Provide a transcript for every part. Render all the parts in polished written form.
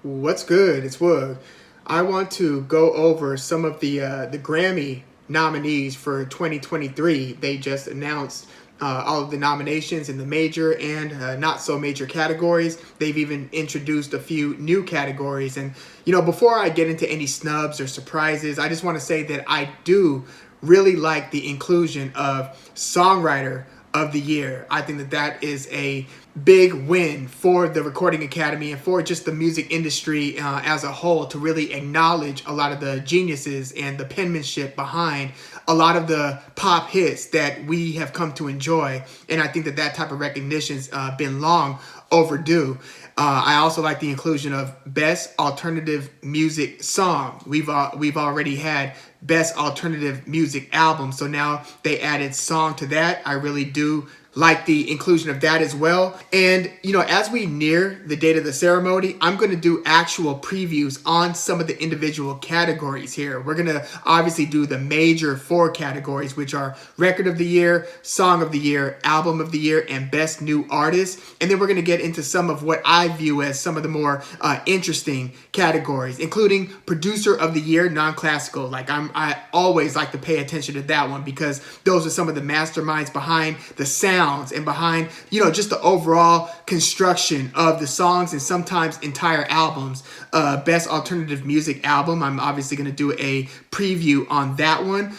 What's good? It's Wood. I want to go over some of the Grammy nominees for 2023. They just announced all of the nominations in the major and not so major categories. They've even introduced a few new categories. And before I get into any snubs or surprises, I just want to say that I do really like the inclusion of Songwriter of the Year. I think that that is a big win for the Recording Academy and for just the music industry as a whole, to really acknowledge a lot of the geniuses and the penmanship behind a lot of the pop hits that we have come to enjoy. And I think that that type of recognition's been long overdue. I also like the inclusion of Best Alternative Music Song. We've already had Best Alternative Music Album, so now they added song to that. I really do like the inclusion of that as well. And as we near the date of the ceremony, I'm going to do actual previews on some of the individual categories here. We're going to obviously do the major 4 categories, which are Record of the Year, Song of the Year, Album of the Year, and Best New Artist. And then we're going to get into some of what I view as some of the more interesting categories, including Producer of the Year, non-classical. I always like to pay attention to that one, because those are some of the masterminds behind the sound and behind, just the overall construction of the songs and sometimes entire albums. Best Alternative Music Album, I'm obviously going to do a preview on that one.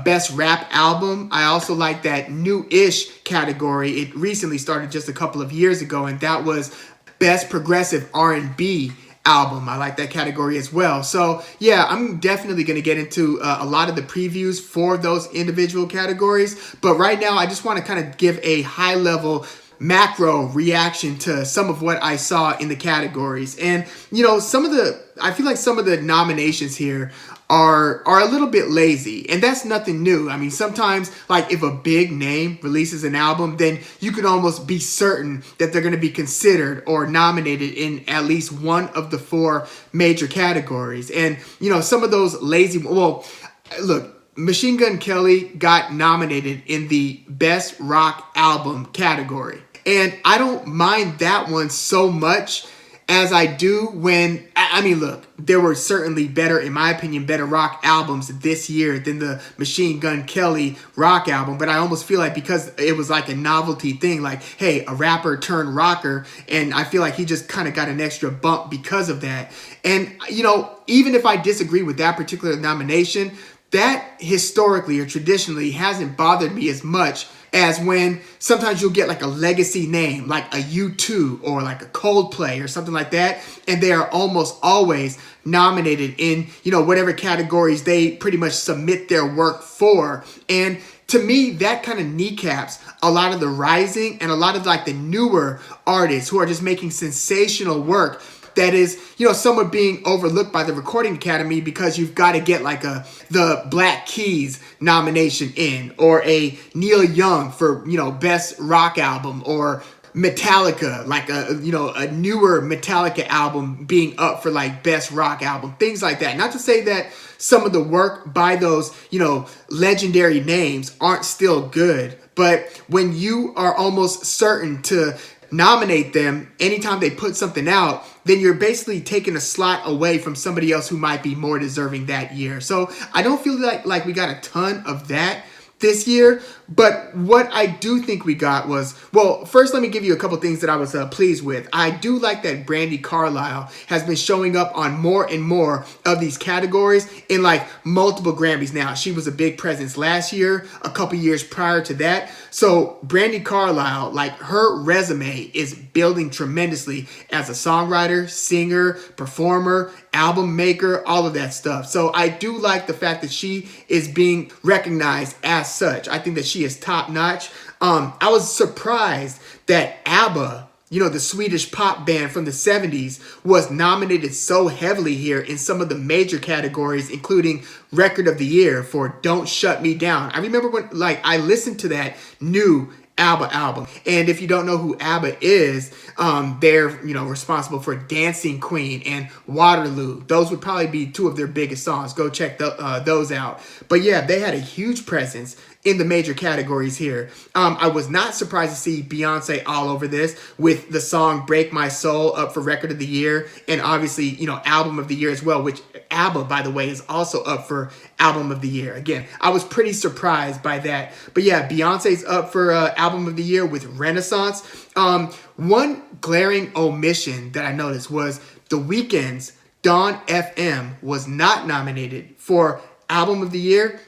Best Rap Album, I also like that new-ish category. It recently started just a couple of years ago, and that was Best Progressive R&B Album. I like that category as well. So yeah, I'm definitely going to get into a lot of the previews for those individual categories. But right now, I just want to kind of give a high level macro reaction to some of what I saw in the categories. And I feel like some of the nominations here are a little bit lazy, and that's nothing new. I mean, sometimes, like, if a big name releases an album, then you can almost be certain that they're going to be considered or nominated in at least one of the 4 major categories. And some of those lazy, well, look, Machine Gun Kelly got nominated in the Best Rock Album category, and I don't mind that one so much as I do when, look, there were certainly in my opinion, better rock albums this year than the Machine Gun Kelly rock album. But I almost feel like, because it was like a novelty thing, like, hey, a rapper turned rocker, and I feel like he just kind of got an extra bump because of that. And, even if I disagree with that particular nomination, that historically or traditionally hasn't bothered me as much as when sometimes you'll get like a legacy name, like a U2 or like a Coldplay or something like that, and they are almost always nominated in, whatever categories they pretty much submit their work for. And to me, that kind of kneecaps a lot of the rising and a lot of like the newer artists who are just making sensational work that is, somewhat being overlooked by the Recording Academy, because you've got to get like the Black Keys nomination in, or a Neil Young for, Best Rock Album, or Metallica, like a newer Metallica album being up for like Best Rock Album, things like that. Not to say that some of the work by those, legendary names aren't still good, but when you are almost certain to nominate them anytime they put something out, then you're basically taking a slot away from somebody else who might be more deserving that year. So I don't feel like we got a ton of that this year. But what I do think we got was, well, first let me give you a couple things that I was pleased with. I do like that Brandi Carlile has been showing up on more and more of these categories in like multiple Grammys now. She was a big presence last year, a couple years prior to that. So Brandi Carlile, like, her resume is building tremendously as a songwriter, singer, performer, album maker, all of that stuff. So I do like the fact that she is being recognized as such. I think that she is top notch. I was surprised that ABBA, the Swedish pop band from the 70s, was nominated so heavily here in some of the major categories, including Record of the Year for Don't Shut Me Down. I remember when, I listened to that new ABBA album. And if you don't know who ABBA is, they're, you know, responsible for Dancing Queen and Waterloo. Those would probably be two of their biggest songs. Go check those out. But yeah, they had a huge presence in the major categories here. I was not surprised to see Beyonce all over this with the song Break My Soul up for Record of the Year, and obviously, you know, Album of the Year as well, which ABBA, by the way, is also up for Album of the Year. Again, I was pretty surprised by that. But yeah, Beyonce's up for Album of the Year with Renaissance. One glaring omission that I noticed was The Weeknd's Dawn FM was not nominated for Album of the Year.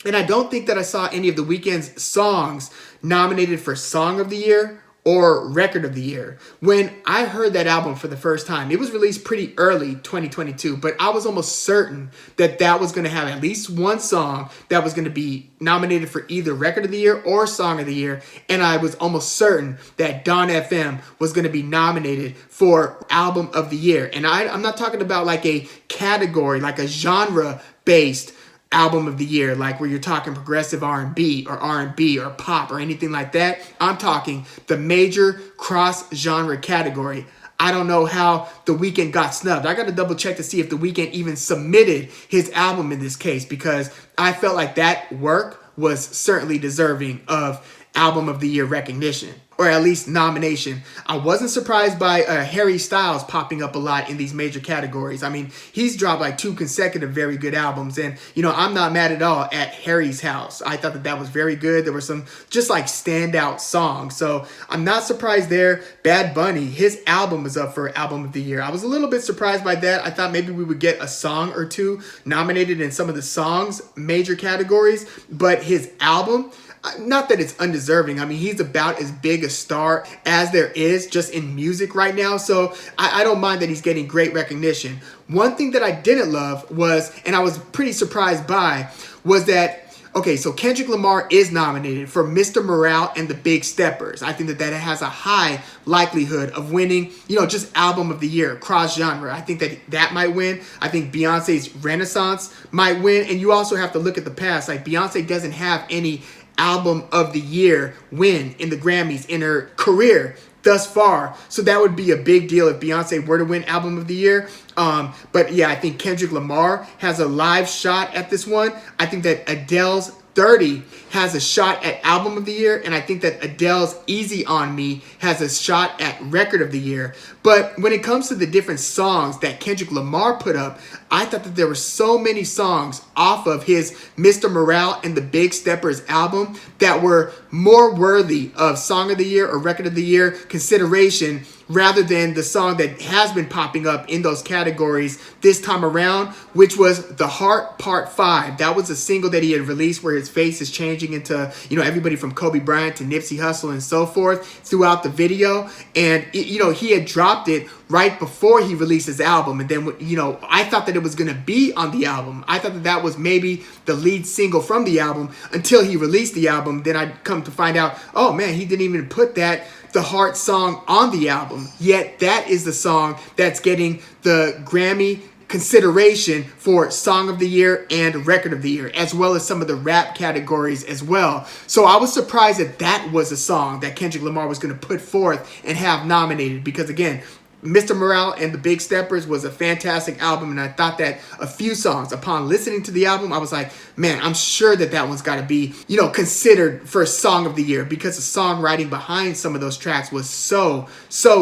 And I don't think that I saw any of The Weeknd's songs nominated for Song of the Year or Record of the Year. When I heard that album for the first time, it was released pretty early 2022, but I was almost certain that that was going to have at least one song that was going to be nominated for either Record of the Year or Song of the Year. And I was almost certain that Dawn FM was going to be nominated for Album of the Year. And I'm not talking about like a category, like a genre-based Album of the Year, like where you're talking progressive R&B or pop or anything like that. I'm talking the major cross-genre category. I don't know how The Weeknd got snubbed. I got to double check to see if The Weeknd even submitted his album in this case, because I felt like that work was certainly deserving of Album of the Year recognition, or at least nomination. I wasn't surprised by Harry Styles popping up a lot in these major categories. I mean, he's dropped like 2 consecutive very good albums, and, you know, I'm not mad at all at Harry's House. I thought that that was very good. There were some just like standout songs, so I'm not surprised there. Bad Bunny, his album is up for Album of the Year. I was a little bit surprised by that. I thought maybe we would get a song or two nominated in some of the songs major categories, but his album, not that it's undeserving. I mean, he's about as big a star as there is just in music right now. So I don't mind that he's getting great recognition. One thing that I didn't love was, and I was pretty surprised by, was that, okay, so Kendrick Lamar is nominated for Mr. Morale and the Big Steppers. I think that that has a high likelihood of winning, you know, just Album of the Year, cross-genre. I think that that might win. I think Beyonce's Renaissance might win. And you also have to look at the past. Like, Beyonce doesn't have any Album of the Year win in the Grammys in her career thus far. So that would be a big deal if Beyonce were to win Album of the Year. But yeah, I think Kendrick Lamar has a live shot at this one. I think that Adele's 30 has a shot at Album of the Year, and I think that Adele's Easy on Me has a shot at Record of the Year. But when it comes to the different songs that Kendrick Lamar put up, I thought that there were so many songs off of his Mr. Morale and the Big Steppers album that were more worthy of Song of the Year or Record of the Year consideration, rather than the song that has been popping up in those categories this time around, which was The Heart Part 5. That was a single that he had released where his face is changing into, you know, everybody from Kobe Bryant to Nipsey Hussle and so forth throughout the video. And, you know, he had dropped it right before he released his album. And then, you know, I thought that it was going to be on the album. I thought that that was maybe the lead single from the album until he released the album. Then I'd come to find out, oh man, he didn't even put that The Heart song on the album. Yet that is the song that's getting the Grammy consideration for Song of the Year and Record of the Year, as well as some of the rap categories as well. So I was surprised that that was a song that Kendrick Lamar was going to put forth and have nominated, because again, Mr. Morale and the Big Steppers was a fantastic album, and I thought that a few songs, upon listening to the album, I was like, man, I'm sure that that one's got to be, you know, considered for Song of the Year, because the songwriting behind some of those tracks was so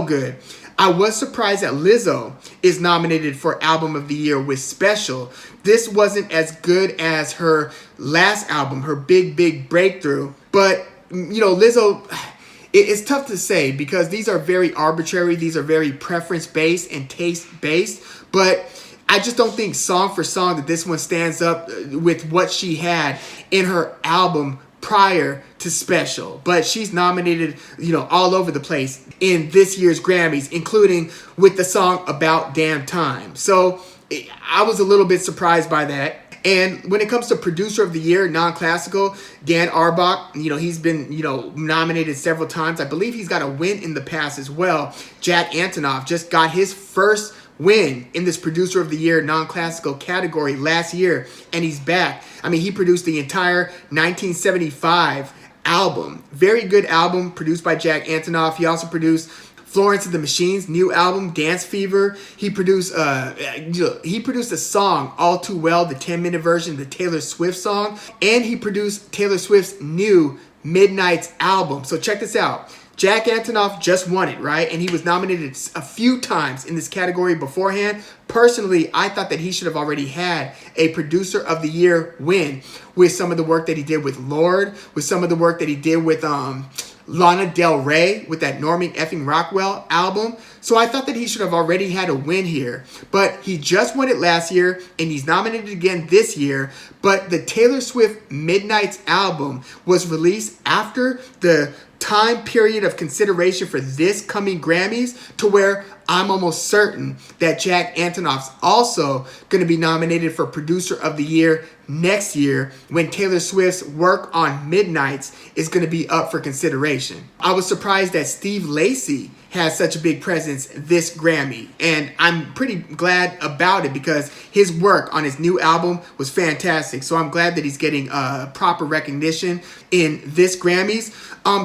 good. I was surprised that Lizzo is nominated for Album of the Year with Special. This wasn't as good as her last album, her Big Breakthrough, but, you know, Lizzo, it's tough to say because these are very arbitrary. These are very preference-based and taste-based. But I just don't think song for song that this one stands up with what she had in her album prior to Special. But she's nominated, you know, all over the place in this year's Grammys, including with the song About Damn Time. So I was a little bit surprised by that. And when it comes to Producer of the Year, non-classical, Dan Auerbach, you know, he's been, you know, nominated several times. I believe he's got a win in the past as well. Jack Antonoff just got his first win in this Producer of the Year non-classical category last year, and he's back. I mean, he produced the entire 1975 album. Very good album produced by Jack Antonoff. He also produced Florence and the Machine's new album, Dance Fever. He produced a song, All Too Well, the 10-minute version, the Taylor Swift song, and he produced Taylor Swift's new Midnight's album. So check this out. Jack Antonoff just won it, right? And he was nominated a few times in this category beforehand. Personally, I thought that he should have already had a Producer of the Year win with some of the work that he did with Lorde, with some of the work that he did with Lana Del Rey with that Norman effing Rockwell album. So I thought that he should have already had a win here. But he just won it last year, and he's nominated again this year. But the Taylor Swift Midnight's album was released after the time period of consideration for this coming Grammys, to where I'm almost certain that Jack Antonoff's also going to be nominated for Producer of the Year next year when Taylor Swift's work on Midnights is going to be up for consideration. I was surprised that Steve Lacy has such a big presence this Grammy, and I'm pretty glad about it because his work on his new album was fantastic. So I'm glad that he's getting proper recognition in this Grammys.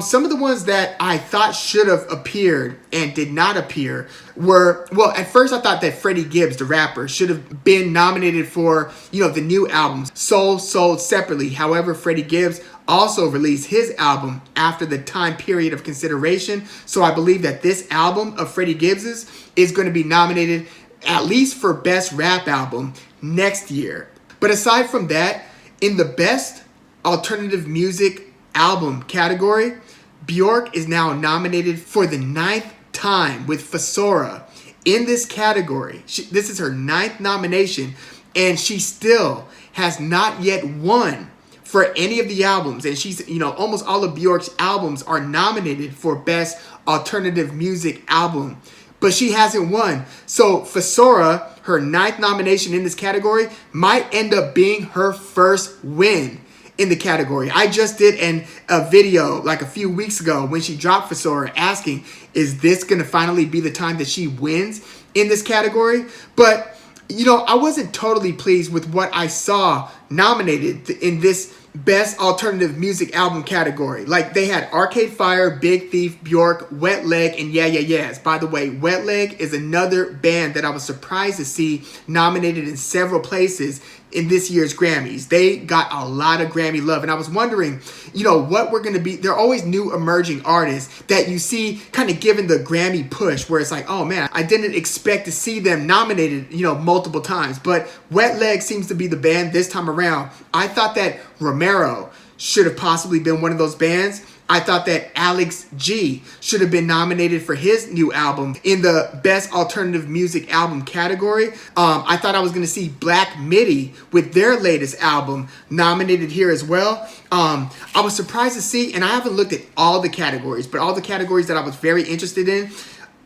Some of the ones that I thought should have appeared and did not appear were, well, at first I thought that Freddie Gibbs, the rapper, should have been nominated for, the new albums, Soul Sold Separately. However, Freddie Gibbs also released his album after the time period of consideration. So I believe that this album of Freddie Gibbs's is going to be nominated at least for Best Rap Album next year. But aside from that, in the Best Alternative Music Album category, Bjork is now nominated for the 9th time with Fosora in this category. This is her 9th nomination, and she still has not yet won for any of the albums. And she's, almost all of Bjork's albums are nominated for Best Alternative Music Album, but she hasn't won. So Fosora, her 9th nomination in this category, might end up being her first win in the category. I just did a video like a few weeks ago when she dropped Fosora asking, is this going to finally be the time that she wins in this category? But, I wasn't totally pleased with what I saw nominated in this Best Alternative Music Album category. Like, they had Arcade Fire, Big Thief, Bjork, Wet Leg, and Yeah Yeah Yeahs. By the way, Wet Leg is another band that I was surprised to see nominated in several places in this year's Grammys. They got a lot of Grammy love, and I was wondering, what we're going to be. There are always new emerging artists that you see kind of given the Grammy push, where it's like, oh man, I didn't expect to see them nominated, multiple times. But Wet Leg seems to be the band this time around. I thought that Romero should have possibly been one of those bands. I thought that Alex G should have been nominated for his new album in the Best Alternative Music Album category. I thought I was going to see Black Midi with their latest album nominated here as well. I was surprised to see, and I haven't looked at all the categories, but all the categories that I was very interested in,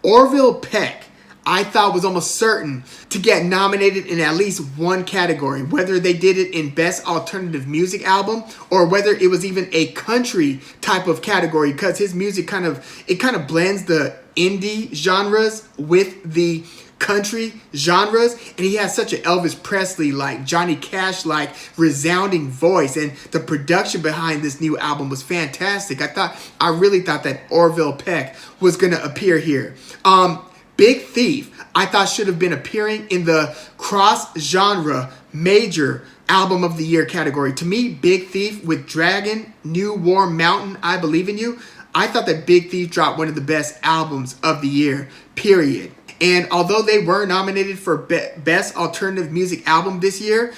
Orville Peck, I thought was almost certain to get nominated in at least one category, whether they did it in Best Alternative Music Album or whether it was even a country type of category, because his music kind of blends the indie genres with the country genres, and he has such an Elvis Presley like Johnny Cash like resounding voice, and the production behind this new album was fantastic. I really thought that Orville Peck was gonna appear here. Big Thief, I thought should have been appearing in the cross-genre major album of the year category. To me, Big Thief with Dragon, New Warm Mountain, I Believe in You, I thought that Big Thief dropped one of the best albums of the year, period. And although they were nominated for Best Alternative Music Album this year,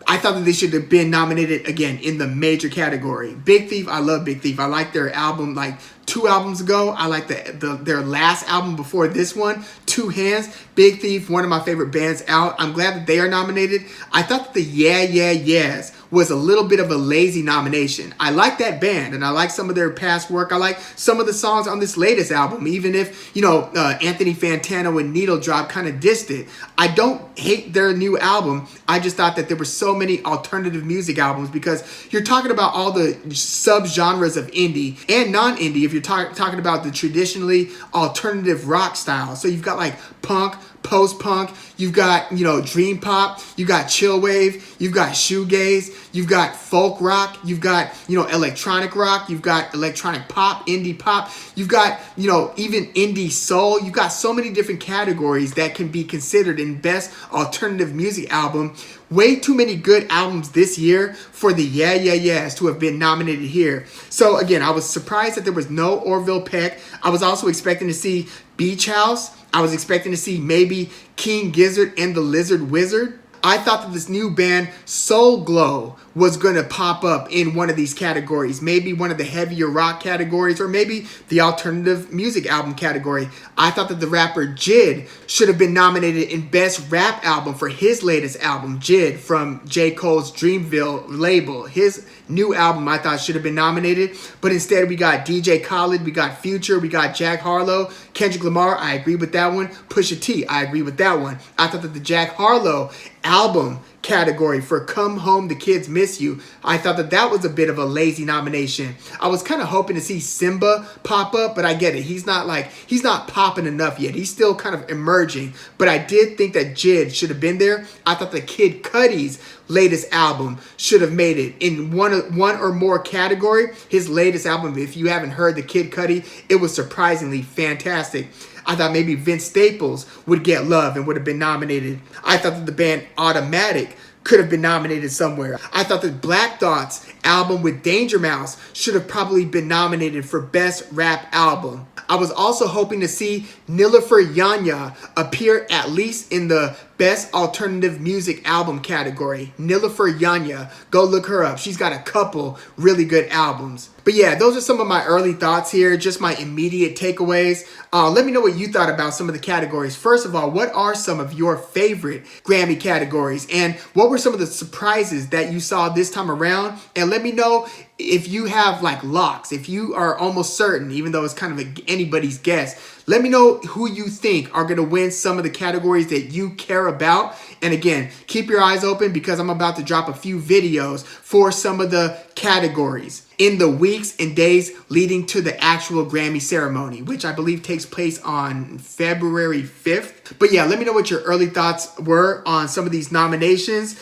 I thought that they should have been nominated again in the major category. Big Thief, I love Big Thief. I like their album like 2 albums ago. I like their last album before this one, Two Hands. Big Thief, one of my favorite bands out. I'm glad that they are nominated. I thought that the Yeah Yeah Yeahs was a little bit of a lazy nomination. I like that band, and I like some of their past work. I like some of the songs on this latest album, even if, Anthony Fantano and Needle Drop kind of dissed it. I don't hate their new album. I just thought that there were so many alternative music albums, because you're talking about all the sub-genres of indie and non-indie if you're talking about the traditionally alternative rock style. So you've got like punk, post-punk, you've got, you know, dream pop, you've got chill wave, you've got shoegaze, you've got folk rock, you've got, you know, electronic rock, you've got electronic pop, indie pop, you've got, you know, even indie soul. You've got so many different categories that can be considered in best alternative music album. Way too many good albums this year for the Yeah Yeah Yeahs to have been nominated here. So again, I was surprised that there was no Orville Peck. I was also expecting to see Beach House. I was expecting to see maybe King Gizzard and the Lizard Wizard. I thought that this new band, Soul Glow, was going to pop up in one of these categories. Maybe one of the heavier rock categories, or maybe the alternative music album category. I thought that the rapper Jid should have been nominated in Best Rap Album for his latest album, Jid, from J. Cole's Dreamville label. His new album, I thought, should have been nominated. But instead, we got DJ Khaled, we got Future, we got Jack Harlow, Kendrick Lamar. I agree with that one. Pusha T, I agree with that one. I thought that the Jack Harlow album category for Come Home, The Kids Miss You, I thought that that was a bit of a lazy nomination. I was kind of hoping to see Simba pop up, but I get it. He's not popping enough yet. He's still kind of emerging. But I did think that Jid should have been there. I thought that Kid Cudi's latest album should have made it in one or more category. His latest album, if you haven't heard the Kid Cudi, it was surprisingly fantastic. I thought maybe Vince Staples would get love and would have been nominated. I thought that the band Automatic could have been nominated somewhere. I thought that Black Thought's album with Danger Mouse should have probably been nominated for Best Rap Album. I was also hoping to see Nilüfer Yanya appear at least in the Best Alternative Music Album category. Nilüfer Yanya. Go look her up. She's got a couple really good albums. But yeah, those are some of my early thoughts here, just my immediate takeaways. Let me know what you thought about some of the categories. First of all, what are some of your favorite Grammy categories? And what were some of the surprises that you saw this time around? And let me know if you have like locks, if you are almost certain, even though it's kind of anybody's guess. Let me know who you think are going to win some of the categories that you care about. And again, keep your eyes open because I'm about to drop a few videos for some of the categories in the weeks and days leading to the actual Grammy ceremony, which I believe takes place on February 5th. But yeah, let me know what your early thoughts were on some of these nominations.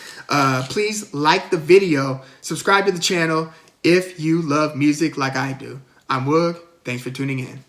Please like the video, subscribe to the channel if you love music like I do. I'm Woog. Thanks for tuning in.